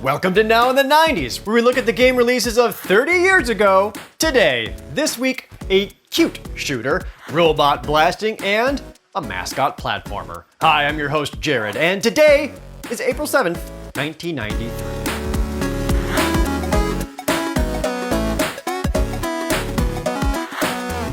Welcome to Now in the 90s, where we look at the game releases of 30 years ago. Today, this week, a cute shooter, robot blasting, and a mascot platformer. Hi, I'm your host Jared, and today is April 7th, 1993.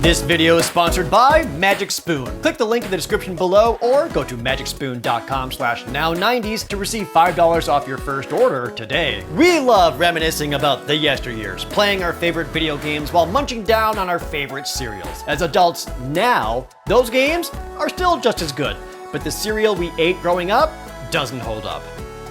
This video is sponsored by Magic Spoon. Click the link in the description below or go to magicspoon.com/now90s to receive $5 off your first order today. We love reminiscing about the yesteryears, playing our favorite video games while munching down on our favorite cereals. As adults now, those games are still just as good, but the cereal we ate growing up doesn't hold up.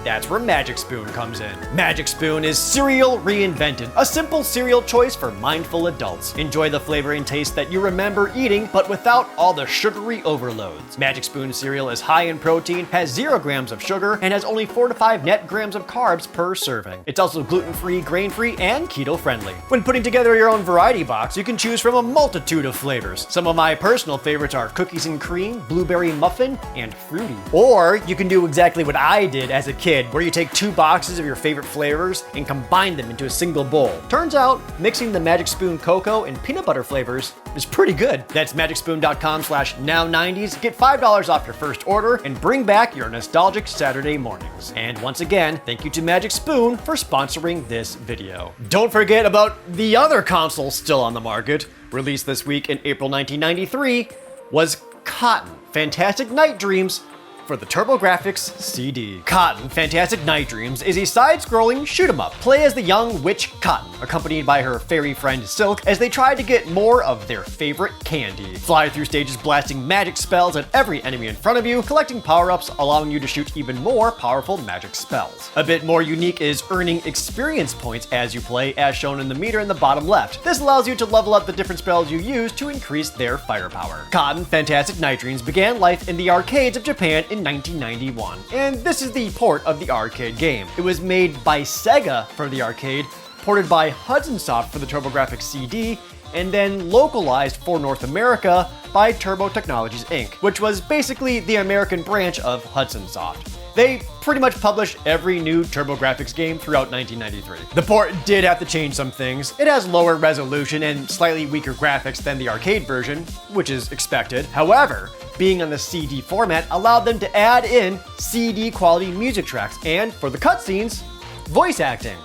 That's where Magic Spoon comes in. Magic Spoon is cereal reinvented, a simple cereal choice for mindful adults. Enjoy the flavor and taste that you remember eating, but without all the sugary overloads. Magic Spoon cereal is high in protein, has 0 grams of sugar, and has only 4 to 5 net grams of carbs per serving. It's also gluten-free, grain-free, and keto-friendly. When putting together your own variety box, you can choose from a multitude of flavors. Some of my personal favorites are cookies and cream, blueberry muffin, and fruity. Or you can do exactly what I did as a kid, where you take 2 boxes of your favorite flavors and combine them into a single bowl. Turns out, mixing the Magic Spoon cocoa and peanut butter flavors is pretty good. That's magicspoon.com/now90s. Get $5 off your first order and bring back your nostalgic Saturday mornings. And once again, thank you to Magic Spoon for sponsoring this video. Don't forget about the other console still on the market, released this week in April 1993, was Cotton Fantastic Night Dreams for the TurboGrafx CD. Cotton Fantastic Night Dreams is a side-scrolling shoot-'em-up. Play as the young witch Cotton, accompanied by her fairy friend Silk, as they try to get more of their favorite candy. Fly through stages blasting magic spells at every enemy in front of you, collecting power-ups allowing you to shoot even more powerful magic spells. A bit more unique is earning experience points as you play, as shown in the meter in the bottom left. This allows you to level up the different spells you use to increase their firepower. Cotton Fantastic Night Dreams began life in the arcades of Japan in 1991, and this is the port of the arcade game. It was made by Sega for the arcade, ported by Hudson Soft for the TurboGrafx CD, and then localized for North America by Turbo Technologies Inc., which was basically the American branch of Hudson Soft. They pretty much published every new TurboGrafx game throughout 1993. The port did have to change some things. It has lower resolution and slightly weaker graphics than the arcade version, which is expected. However, being on the CD format allowed them to add in CD quality music tracks and, for the cutscenes, voice acting.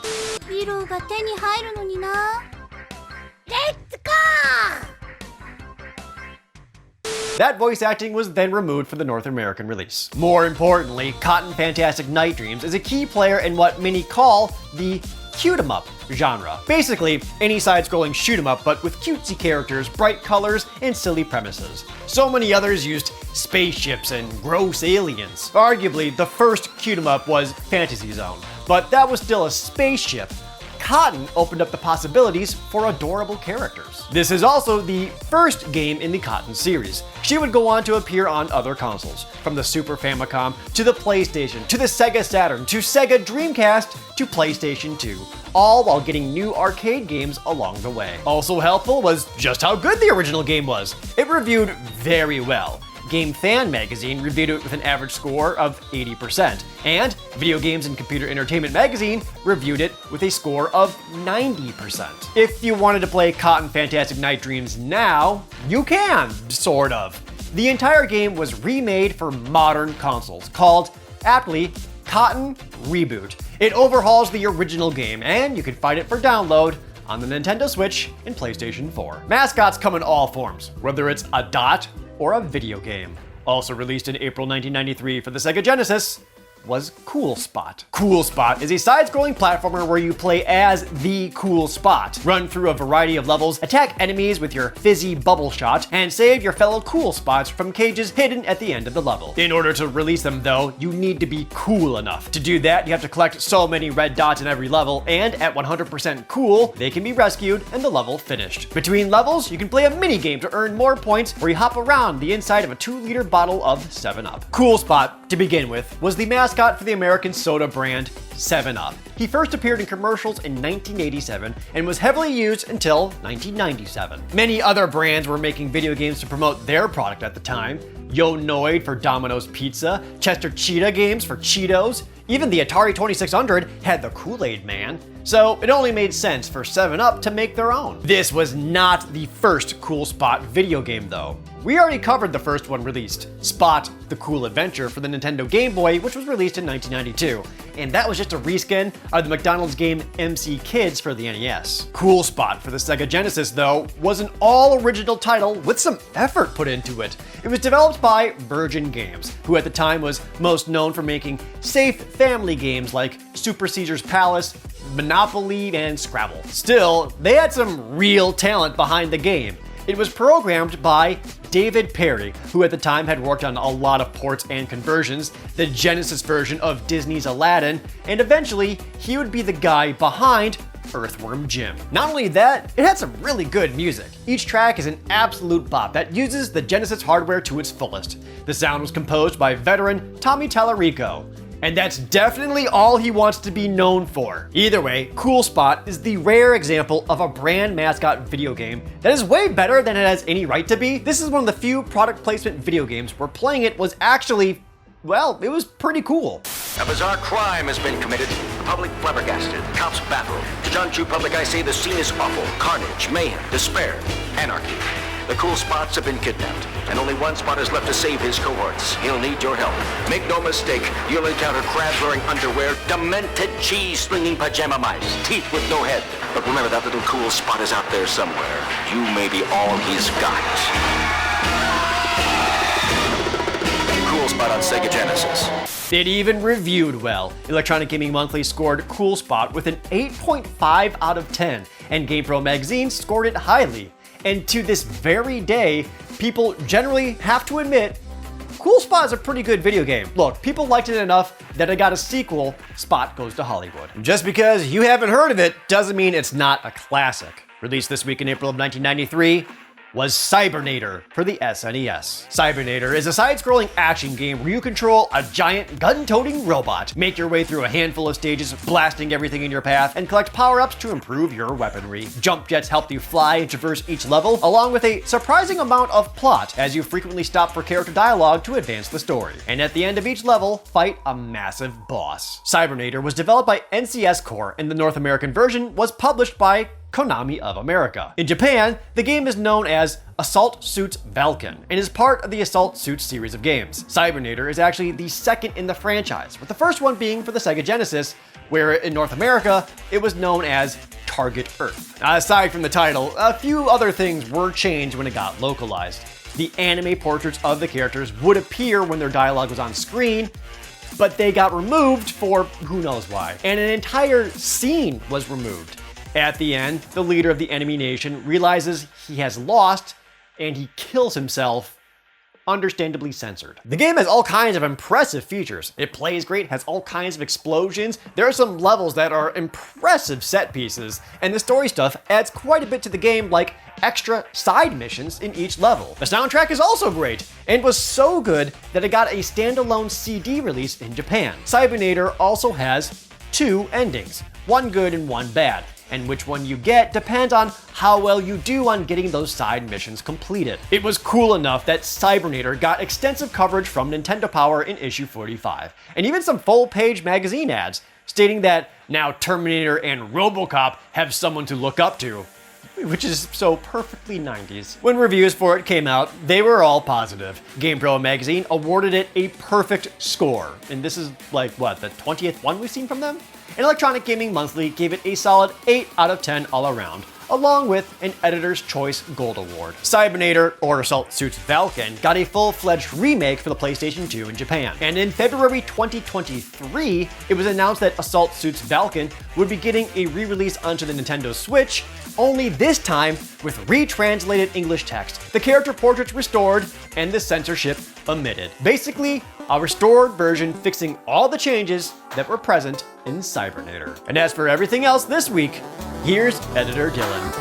That voice acting was then removed for the North American release. More importantly, Cotton Fantastic Night Dreams is a key player in what many call the shoot-'em-up genre. Basically, any side-scrolling shoot-'em-up, but with cutesy characters, bright colors, and silly premises. So many others used spaceships and gross aliens. Arguably, the first shoot-'em-up was Fantasy Zone, but that was still a spaceship. Cotton opened up the possibilities for adorable characters. This is also the first game in the Cotton series. She would go on to appear on other consoles, from the Super Famicom to the PlayStation to the Sega Saturn to Sega Dreamcast to PlayStation 2, all while getting new arcade games along the way. Also helpful was just how good the original game was. It reviewed very well. Game Fan magazine reviewed it with an average score of 80%, and Video Games and Computer Entertainment magazine reviewed it with a score of 90%. If you wanted to play Cotton Fantastic Night Dreams now, you can, sort of. The entire game was remade for modern consoles, called, aptly, Cotton Reboot. It overhauls the original game, and you can find it for download on the Nintendo Switch and PlayStation 4. Mascots come in all forms, whether it's a dot or a video game. Also released in April 1993 for the Sega Genesis was Cool Spot. Cool Spot is a side-scrolling platformer where you play as the Cool Spot, run through a variety of levels, attack enemies with your fizzy bubble shot, and save your fellow Cool Spots from cages hidden at the end of the level. In order to release them though, you need to be cool enough. To do that, you have to collect so many red dots in every level, and at 100% cool, they can be rescued and the level finished. Between levels, you can play a mini game to earn more points where you hop around the inside of a 2-liter bottle of 7-Up. Cool Spot, to begin with, was the mascot for the American soda brand 7-Up. He first appeared in commercials in 1987 and was heavily used until 1997. Many other brands were making video games to promote their product at the time. Yo Noid for Domino's Pizza, Chester Cheetah Games for Cheetos, Even the Atari 2600 had the Kool-Aid Man, so it only made sense for 7-Up to make their own. This was not the first Cool Spot video game though. We already covered the first one released, Spot the Cool Adventure for the Nintendo Game Boy, which was released in 1992, and that was just a reskin of the McDonald's game MC Kids for the NES. Cool Spot for the Sega Genesis, though, was an all-original title with some effort put into it. It was developed by Virgin Games, who at the time was most known for making safe family games like Super Caesar's Palace, Monopoly, and Scrabble. Still, they had some real talent behind the game. It was programmed by David Perry, who at the time had worked on a lot of ports and conversions, the Genesis version of Disney's Aladdin, and eventually he would be the guy behind Earthworm Jim. Not only that, it had some really good music. Each track is an absolute bop that uses the Genesis hardware to its fullest. The sound was composed by veteran Tommy Tallarico. And that's definitely all he wants to be known for. Either way, Cool Spot is the rare example of a brand mascot video game that is way better than it has any right to be. This is one of the few product placement video games where playing it was actually, well, it was pretty cool. A bizarre crime has been committed. The public flabbergasted. Cops baffled. To John True Public, I say the scene is awful. Carnage, mayhem, despair, anarchy. The Cool Spots have been kidnapped, and only one Spot is left to save his cohorts. He'll need your help. Make no mistake, you'll encounter crabs wearing underwear, demented cheese-slinging pajama mice, teeth with no head. But remember, that little Cool Spot is out there somewhere. You may be all he's got. Cool Spot on Sega Genesis. It even reviewed well. Electronic Gaming Monthly scored Cool Spot with an 8.5 out of 10, and GamePro magazine scored it highly. And to this very day, people generally have to admit, Cool Spot is a pretty good video game. Look, people liked it enough that it got a sequel, Spot Goes to Hollywood. Just because you haven't heard of it doesn't mean it's not a classic. Released this week in April of 1993, was Cybernator for the SNES. Cybernator is a side-scrolling action game where you control a giant gun-toting robot, make your way through a handful of stages, blasting everything in your path, and collect power-ups to improve your weaponry. Jump jets help you fly and traverse each level, along with a surprising amount of plot, as you frequently stop for character dialogue to advance the story. And at the end of each level, fight a massive boss. Cybernator was developed by NCS Core, and the North American version was published by Konami of America. In Japan, the game is known as Assault Suits Valken and is part of the Assault Suits series of games. Cybernator is actually the second in the franchise, with the first one being for the Sega Genesis, where in North America, it was known as Target Earth. Aside from the title, a few other things were changed when it got localized. The anime portraits of the characters would appear when their dialogue was on screen, but they got removed for who knows why. And an entire scene was removed. At the end, the leader of the enemy nation realizes he has lost and he kills himself, understandably censored. The game has all kinds of impressive features. It plays great, has all kinds of explosions. There are some levels that are impressive set pieces, and the story stuff adds quite a bit to the game, like extra side missions in each level. The soundtrack is also great, and was so good that it got a standalone CD release in Japan. Cybernator also has 2 endings, one good and one bad, and which one you get depends on how well you do on getting those side missions completed. It was cool enough that Cybernator got extensive coverage from Nintendo Power in issue 45, and even some full-page magazine ads, stating that now Terminator and RoboCop have someone to look up to, which is so perfectly 90s. When reviews for it came out, they were all positive. GamePro magazine awarded it a perfect score, and this is like, what, the 20th one we've seen from them? And Electronic Gaming Monthly gave it a solid 8 out of 10 all around, along with an Editor's Choice Gold Award. Cybernator, or Assault Suits Valken, got a full-fledged remake for the PlayStation 2 in Japan. And in February 2023, it was announced that Assault Suits Valken would be getting a re-release onto the Nintendo Switch, only this time with retranslated English text, the character portraits restored, and the censorship omitted. Basically, a restored version fixing all the changes that were present in Cybernator. And as for everything else this week, here's Editor Dylan.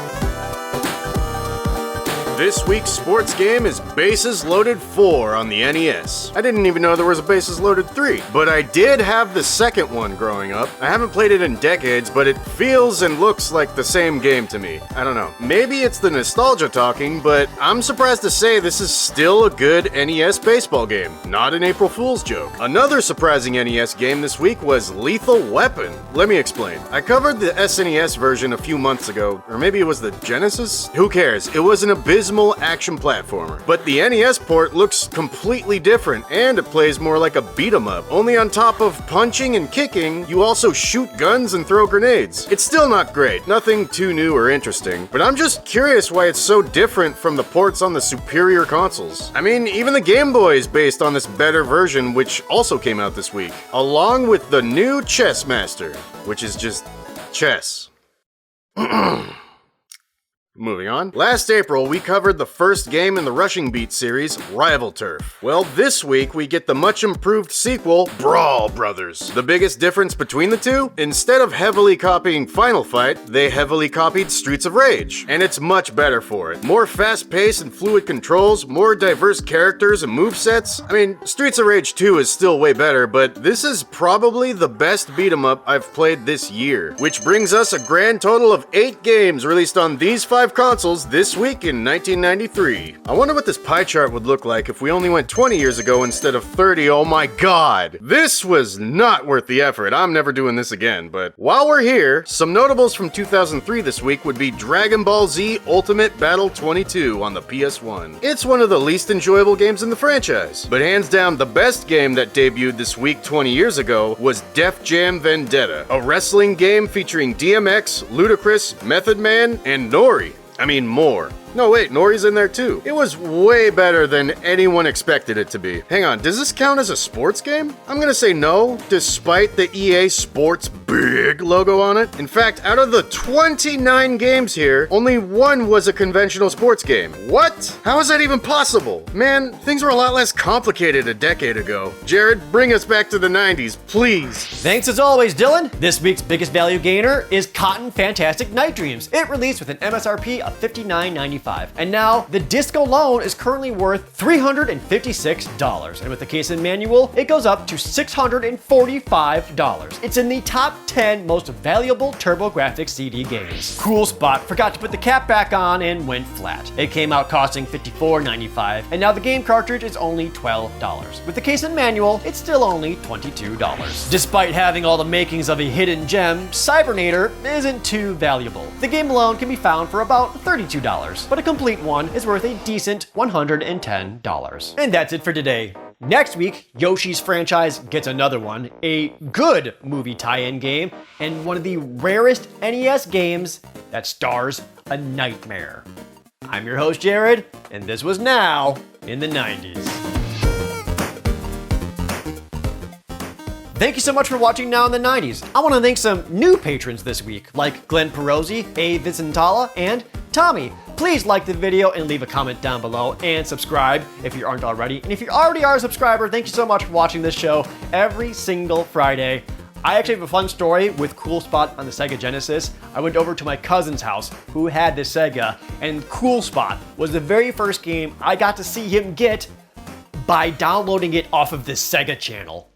This week's sports game is Bases Loaded 4 on the NES. I didn't even know there was a Bases Loaded 3, but I did have the second one growing up. I haven't played it in decades, but it feels and looks like the same game to me. I don't know. Maybe it's the nostalgia talking, but I'm surprised to say this is still a good NES baseball game, not an April Fool's joke. Another surprising NES game this week was Lethal Weapon. Let me explain. I covered the SNES version a few months ago, or maybe it was the Genesis? Who cares? It was an abysmal action platformer. But the NES port looks completely different, and it plays more like a beat-em-up. Only on top of punching and kicking, you also shoot guns and throw grenades. It's still not great, nothing too new or interesting, but I'm just curious why it's so different from the ports on the superior consoles. I mean, even the Game Boy is based on this better version, which also came out this week, along with the new Chess Master, which is just chess. Moving on. Last April, we covered the first game in the Rushing Beat series, Rival Turf. Well, this week we get the much improved sequel, Brawl Brothers. The biggest difference between the two? Instead of heavily copying Final Fight, they heavily copied Streets of Rage. And it's much better for it. More fast-paced and fluid controls, more diverse characters and movesets. I mean, Streets of Rage 2 is still way better, but this is probably the best beat-em-up I've played this year. Which brings us a grand total of 8 games released on these 5 consoles this week in 1993. I wonder what this pie chart would look like if we only went 20 years ago instead of 30. Oh my god! This was not worth the effort. I'm never doing this again, but while we're here, some notables from 2003 this week would be Dragon Ball Z Ultimate Battle 22 on the PS1. It's one of the least enjoyable games in the franchise, but hands down the best game that debuted this week 20 years ago was Def Jam Vendetta, a wrestling game featuring DMX, Ludacris, Method Man, and Nori. I mean, more. No, wait, Nori's in there too. It was way better than anyone expected it to be. Hang on, does this count as a sports game? I'm gonna say no, despite the EA Sports big logo on it. In fact, out of the 29 games here, only one was a conventional sports game. What? How is that even possible? Man, things were a lot less complicated a decade ago. Jared, bring us back to the 90s, please. Thanks as always, Dylan. This week's biggest value gainer is Cotton Fantastic Night Dreams. It released with an MSRP of $59.95. And now, the disc alone is currently worth $356. And with the case and manual, it goes up to $645. It's in the top 10 most valuable TurboGrafx CD games. Cool Spot forgot to put the cap back on and went flat. It came out costing $54.95, and now the game cartridge is only $12. With the case and manual, it's still only $22. Despite having all the makings of a hidden gem, Cybernator isn't too valuable. The game alone can be found for about $32, but a complete one is worth a decent $110. And that's it for today. Next week, Yoshi's franchise gets another one, a good movie tie-in game, and one of the rarest NES games that stars a nightmare. I'm your host, Jared, and this was Now in the 90s. Thank you so much for watching Now in the 90s. I want to thank some new patrons this week, like Glenn Perozzi, A. Vicentala, and Tommy. Please like the video and leave a comment down below, and subscribe if you aren't already. And if you already are a subscriber, thank you so much for watching this show every single Friday. I actually have a fun story with Cool Spot on the Sega Genesis. I went over to my cousin's house who had this Sega, and Cool Spot was the very first game I got to see him get by downloading it off of this Sega channel.